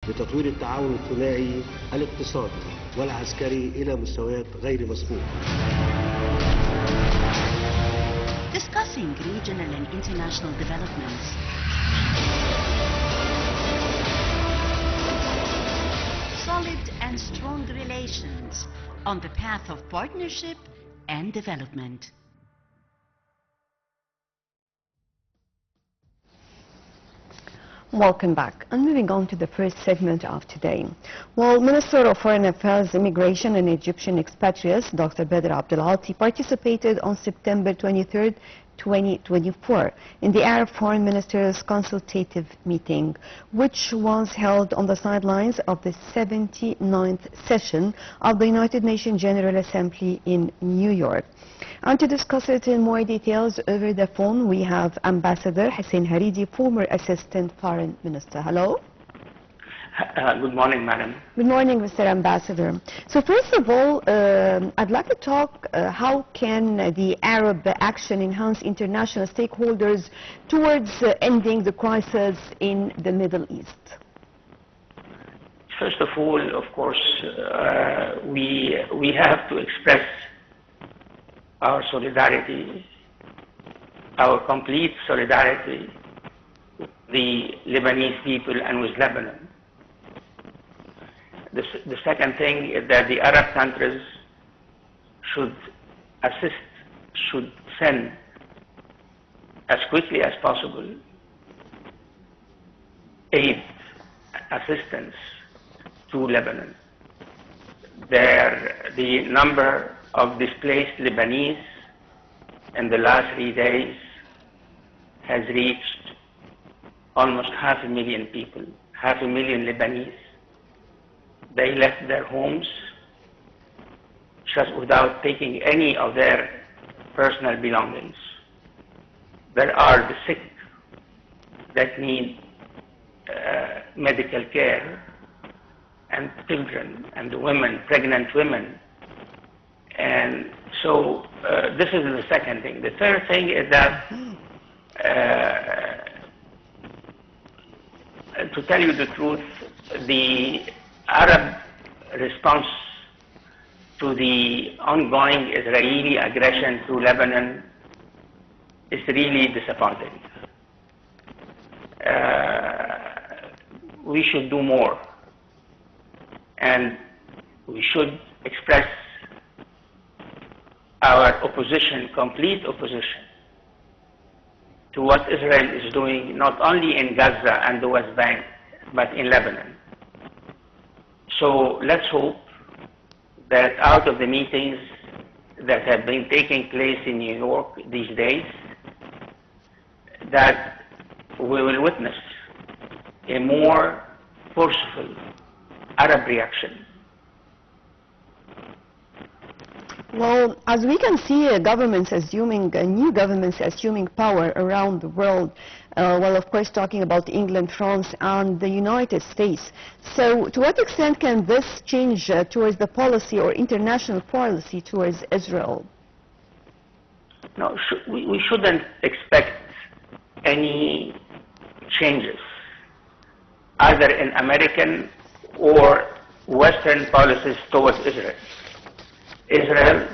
لتطوير التعاون الثنائي الاقتصادي والعسكري إلى مستويات غير مسبوقة. Discussing regional and international developments. Solid and strong relations on the path of partnership and development. Welcome back. And moving on to the first segment of today. Well, Minister of Foreign Affairs, Immigration and Egyptian Expatriates, Dr. Badr Abdulati, participated on September 23rd, 2024 in the Arab Foreign Ministers Consultative Meeting, which was held on the sidelines of the 79th session of the United Nations General Assembly in New York. And to discuss it in more details over the phone, we have Ambassador Hussein Hareedy, former Assistant Foreign Minister. Hello. Good morning, madam. Good morning, Mr. Ambassador. So first of all, I'd like to talk how can the Arab action enhance international stakeholders towards ending the crisis in the Middle East? First of all, of course, we have to express our solidarity, our complete solidarity with the Lebanese people and with Lebanon. The second thing is that the Arab countries should assist, should send as quickly as possible aid, assistance to Lebanon. The number of displaced Lebanese in the last 3 days has reached almost 500,000 people, 500,000 Lebanese. They left their homes just without taking any of their personal belongings. There are the sick that need medical care, and children, and the women, pregnant women. And so this is the second thing. The third thing is that, to tell you the truth, the Arab response to the ongoing Israeli aggression to Lebanon is really disappointing. We should do more, and we should express our opposition, complete opposition, to what Israel is doing, not only in Gaza and the West Bank, but in Lebanon. So let's hope that out of the meetings that have been taking place in New York these days, that we will witness a more forceful Arab reaction. Well, as we can see, new governments assuming power around the world, well, of course, talking about England, France, and the United States. So to what extent can this change towards the policy or international policy towards Israel? No, we shouldn't expect any changes, either in American or Western policies towards Israel. Israel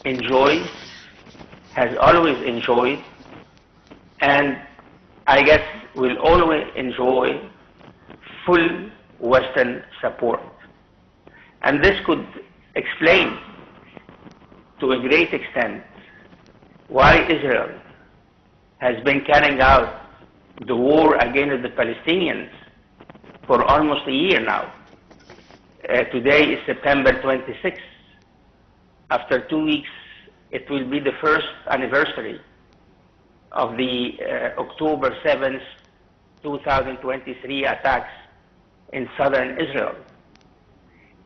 enjoys, has always enjoyed, and I guess will always enjoy full Western support. And this could explain to a great extent why Israel has been carrying out the war against the Palestinians for almost a year now. Today is September 26th. After 2 weeks, it will be the first anniversary of the October 7th, 2023 attacks in southern Israel,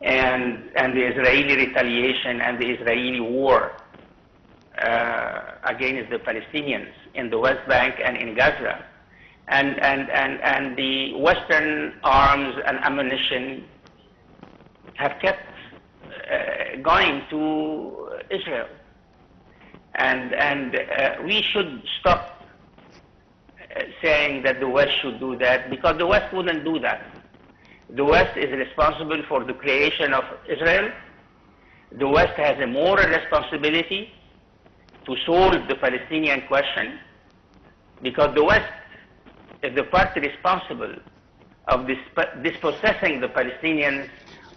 and the Israeli retaliation and the Israeli war against the Palestinians in the West Bank and in Gaza, and the Western arms and ammunition have kept going to Israel, and we should stop saying that the West should do that, because the West wouldn't do that. The West is responsible for the creation of Israel. The West has a moral responsibility to solve the Palestinian question, because the West is the party responsible of dispossessing the Palestinians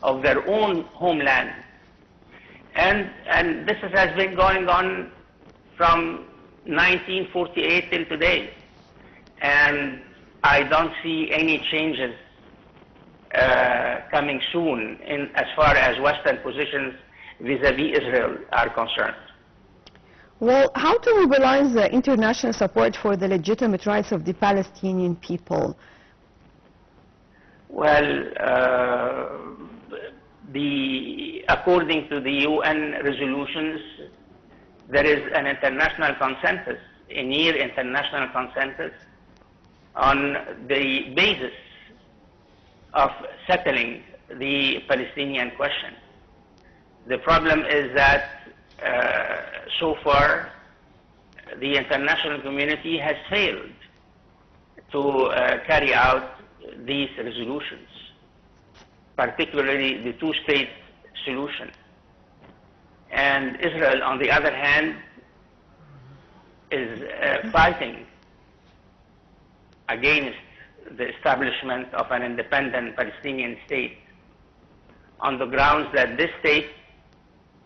of their own homeland. And this has been going on from 1948 till today. And I don't see any changes coming soon as far as Western positions vis-à-vis Israel are concerned. Well, how to mobilize the international support for the legitimate rights of the Palestinian people? Well, according to the UN resolutions, there is an international consensus, a near international consensus, on the basis of settling the Palestinian question. The problem is that so far the international community has failed to carry out these resolutions, particularly the two-state solution. And Israel, on the other hand, is fighting against the establishment of an independent Palestinian state on the grounds that this state,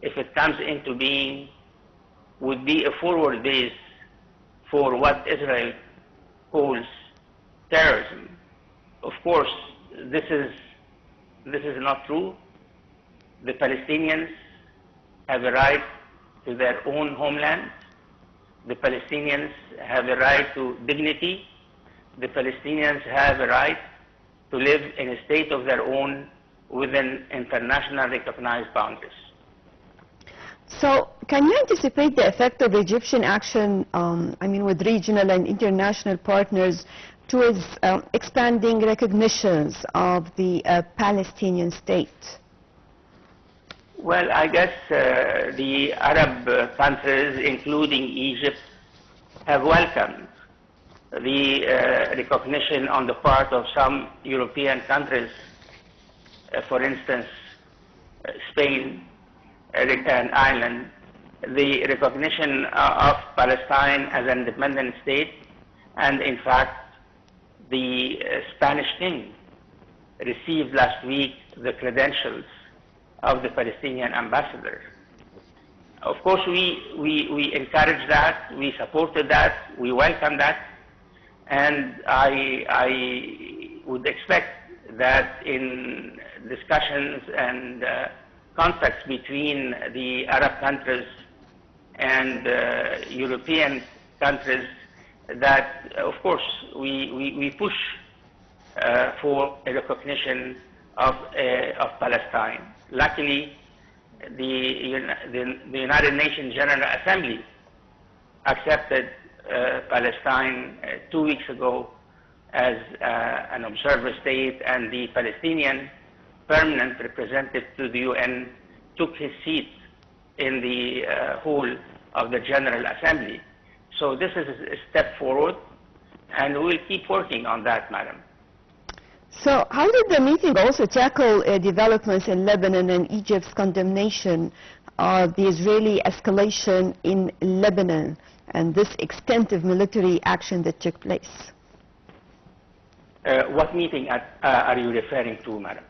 if it comes into being, would be a forward base for what Israel calls terrorism. Of course, this is not true. The Palestinians have a right to their own homeland. The Palestinians have a right to dignity. The Palestinians have a right to live in a state of their own within internationally recognized boundaries. So, can you anticipate the effect of Egyptian action, with regional and international partners towards expanding recognitions of the Palestinian state? Well, I guess the Arab countries, including Egypt, have welcomed the recognition on the part of some European countries, for instance, Spain and Ireland, the recognition of Palestine as an independent state. And in fact, the Spanish king received last week the credentials of the Palestinian ambassador. Of course, we encourage that, we supported that, we welcome that, and I would expect that in discussions and contacts between the Arab countries and European countries, that of course we push for a recognition of Palestine. Luckily, the United Nations General Assembly accepted Palestine 2 weeks ago as an observer state, and the Palestinian permanent representative to the UN took his seat in the hall of the General Assembly. So this is a step forward, and we will keep working on that, madam. So how did the meeting also tackle developments in Lebanon and Egypt's condemnation of the Israeli escalation in Lebanon and this extensive military action that took place? What meeting are you referring to, madam?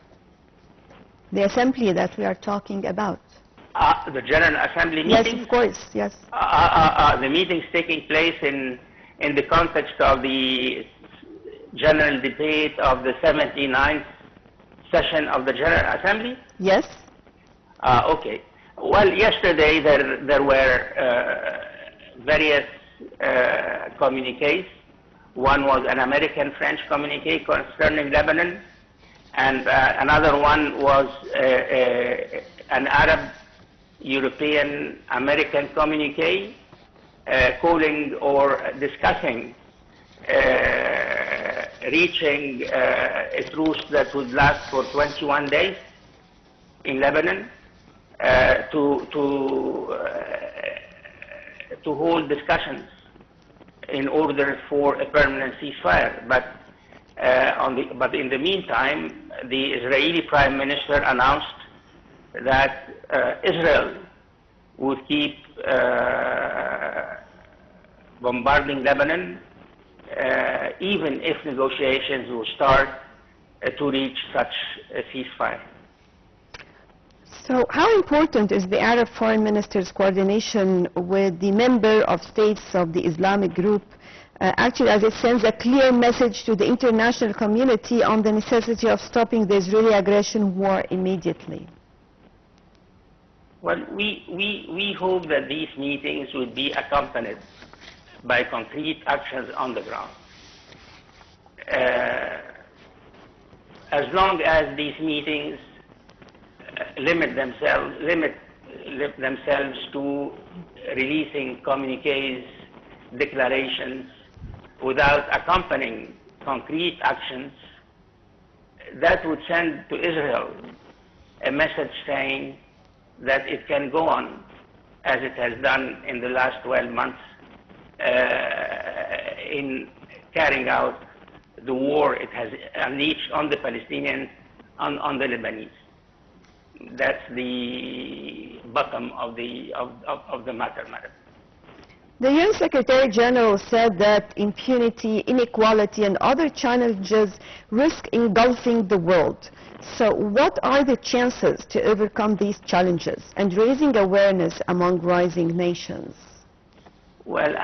The assembly that we are talking about. The General Assembly meeting? Yes, of course, yes. The meeting is taking place in the context of the general debate of the 79th session of the General Assembly? Yes. Okay. Well, yesterday there were various communiques. One was an American-French communique concerning Lebanon, and another one was an Arab-European-American communique calling or discussing reaching a truce that would last for 21 days in Lebanon, to hold discussions in order for a permanent ceasefire. But in the meantime, the Israeli Prime Minister announced that Israel would keep bombarding Lebanon even if negotiations will start to reach such a ceasefire. So how important is the Arab foreign minister's coordination with the member of states of the Islamic group, actually as it sends a clear message to the international community on the necessity of stopping the Israeli aggression war immediately? Well, we hope that these meetings would be accompanied by concrete actions on the ground. As long as these meetings limit themselves to releasing communiques, declarations, without accompanying concrete actions, that would send to Israel a message saying that it can go on as it has done in the last 12 months in carrying out the war it has unleashed on the Palestinians, on the Lebanese. That's the bottom of the matter, madam. The UN Secretary General said that impunity, inequality, and other challenges risk engulfing the world. So what are the chances to overcome these challenges and raising awareness among rising nations? Well,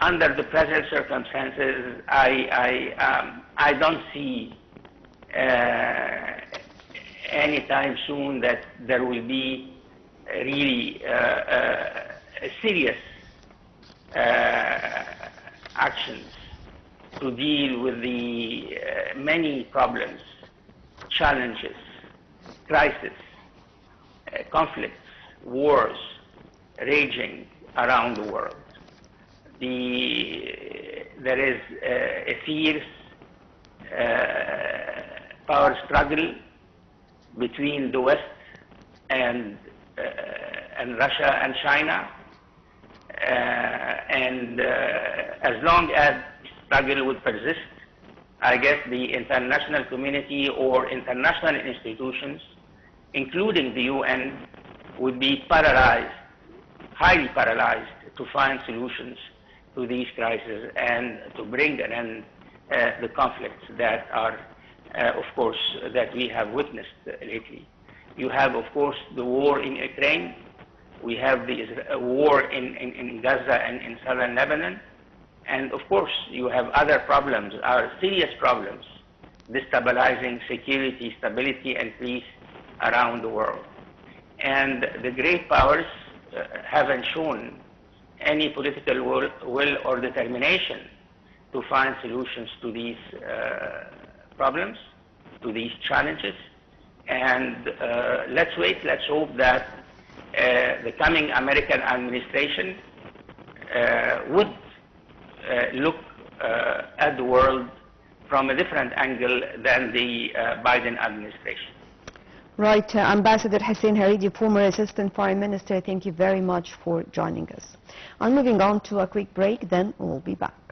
under the present circumstances, I don't see anytime soon that there will be really serious actions to deal with the many problems, challenges, crises, conflicts, wars raging around the world. There is a fierce power struggle between the West and Russia and China, and as long as struggle would persist, I guess the international community or international institutions, including the UN, would be paralyzed, highly paralyzed, to find solutions to these crises and to bring an end the conflicts that are, of course, that we have witnessed lately. You have, of course, the war in Ukraine. We have the war in Gaza and in southern Lebanon. And, of course, you have other problems, serious problems, destabilizing security, stability, and peace around the world. And the great powers haven't shown any political will or determination to find solutions to these problems, to these challenges. And let's wait, let's hope that the coming American administration would look at the world from a different angle than the Biden administration. Right, Ambassador Hussein Hareedy, former Assistant Foreign Minister, thank you very much for joining us. I'm moving on to a quick break, then we'll be back.